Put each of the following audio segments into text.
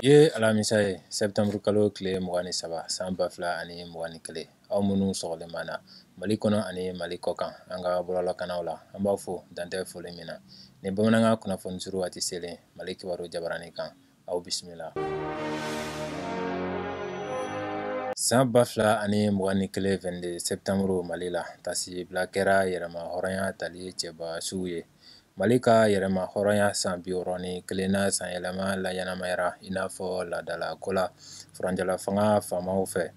Ye alamisa ye Septembre kalo tile 23 san 2021 aw minnu sɔgɔlen Mali kɔnɔ ani Mali kɔkan an ka bɔlɔlɔkannaw la an b'a fo dantɛ foli min na ni bamanankan kunnafoni suru waati selen Mali kibaru jabarani kan aw bisimila. San 2021 22 Septembre Mali la tasibila kɛra yɛrɛma hɔrɔnya tali cɛba sugu ye. Mali ka yɛrɛma hɔrɔnya san 61 san yɛlɛma laɲɛnamayara i n'a fɔ laadala ko la furanjɛla fanga faamaw fɛ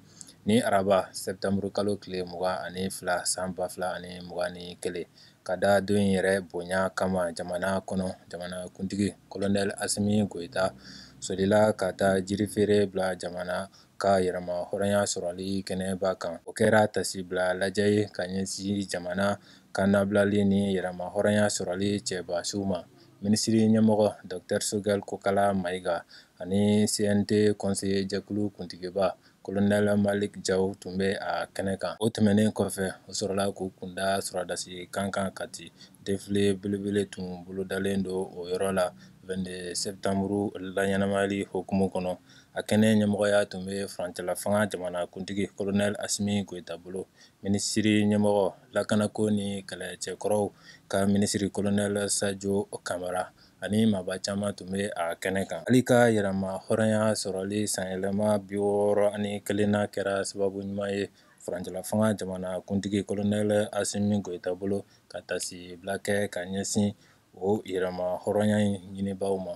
ni araba Septembre kalo tile 22 san 2021 ka da don yɛrɛ bonya kama jamana kɔnɔ jamanakuntigi Colonel Asimi Goita solila ka taa jirifeere bila jamana ka yɛrɛma hɔrɔnya sɔrɔli kɛnɛba kan. O kɛra tasibila lajɛ ye ka ɲɛsin jamana ka nabilali ni yɛrɛma hɔrɔnya sɔrɔli cɛbasiw ma. Minisiri ɲɛmɔgɔ Dr Sogɛl Kokala Mayiga ani CNT conseiller jɛkulu kuntigiba Colonel Malik Jaw tun bɛ a kɛnɛ kan. O tɛmɛnen kɔfɛ o sɔrɔla k'u kunda sɔrɔdasi kan kati defile belebele tun bolodalen don o yɔrɔ la 22 Septembre laɲɛnamayali hokumu kɔnɔ. A kɛnɛ ɲɛmɔgɔya tun bɛ furancɛla fanga jamanakuntigi Colonel Asimi Goita bolo. Minisiri ɲɛmɔgɔ lakanako ni kɛlɛcɛkɔrɔw ka minisiri Colonel Sajo Kamara ani maaba caman tun bɛ a kɛnɛ kan. Mali ka yɛrɛma hɔrɔnya sɔrɔli sanyɛlɛma 61 kɛra sababu ɲuman ye furancɛla fanga jamanakuntigi Colonel Asimi Goita bolo ka tasibila kɛ ka ɲɛsin o yɛrɛma hɔrɔnya ɲinibaw ma.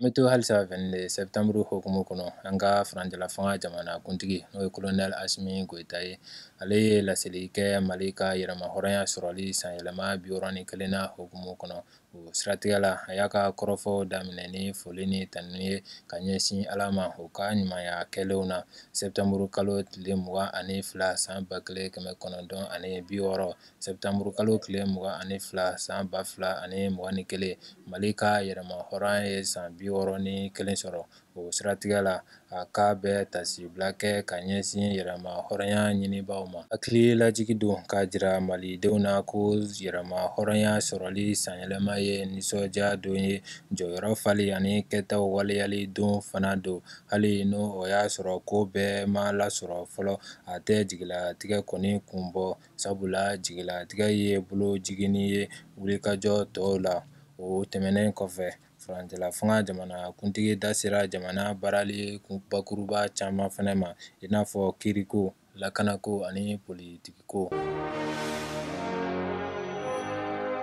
An bɛ to halisa 22 Septembre hokumu kɔnɔ an ka furancɛla fanga jamanakuntigi n'o ye Colonel Asimi Goita ye. Ale ye laseli kɛ Mali ka yɛrɛma hɔrɔnya sɔrɔli sanyɛlɛma 61 hokumu kɔnɔ. O siratigɛ la a y'a ka kɔrɔfɔ daminɛ ni foli ni tanuni ye ka ɲɛsin Ala ma o ka ɲumanya kɛlenw na. Septembre kalo tile 22 san 1960 Septembre kalo tile 22 san 2021 Mali ka yɛrɛma hɔrɔnya ye san 61 sɔrɔ. O siratigɛ la a ka bɛ tasibila kɛ ka ɲɛsin yɛrɛma hɔrɔnya ɲinibaw ma. Hakili lajigi don k'a jira malidenw na ko yɛrɛma hɔrɔnya sɔrɔli sanyɛlɛma ye nisɔndiya don ye, jɔyɔrɔ fali ani kɛtaw waleyali don fana don. Hali n'o y'a sɔrɔ ko bɛɛ ma lasɔrɔ fɔlɔ a tɛ jigilatigɛ kɔni kun bɔ, sabula jigilatigɛ ye bolo jigini ye wulikajɔ tɔw la. O tɛmɛnen kɔfɛ furancɛla fanga jamanakuntigi da sera jamana baarali bakuruba caman fana ma i n'a fɔ kiiriko, lakanako ani politikiko.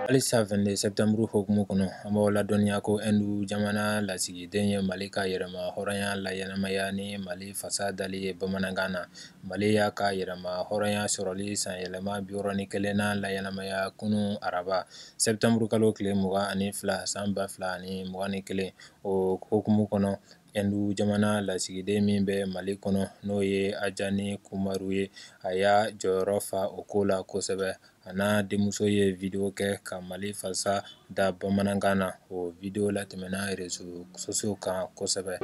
Halisa 22 Septembre hokumu kɔnɔ an b'aw ladɔnniya ko Hindu jamana lasigiden ye Mali ka yɛrɛma hɔrɔnya laɲɛnamaya ni Mali fasa dali ye bamanankan na. Mali y'a ka yɛrɛma hɔrɔnya sɔrɔli sanyɛlɛma 61 na laɲɛnamaya kunun araba Septembre kalo tile 22 san 2021. O hokumu kɔnɔ Hindu jamana lasigiden min bɛ Mali kɔnɔ n'o ye Ajani Kumaru ye a y'a jɔyɔrɔ fa o ko la kosɛbɛ. A n'a denmuso ye video kɛ ka Mali fasa da bamanankan na. O video latɛmɛna réseaux sociaux kan kosɛbɛ.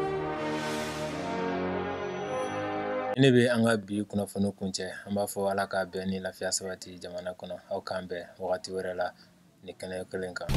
Ne bɛ an ka bi kunnafoni kuncɛ an b'a fɔ Ala ka bɛn ni lafiya sabati jamana kɔnɔ. Aw k'an bɛn wagati wɛrɛ la ni kɛnɛ kelen kan.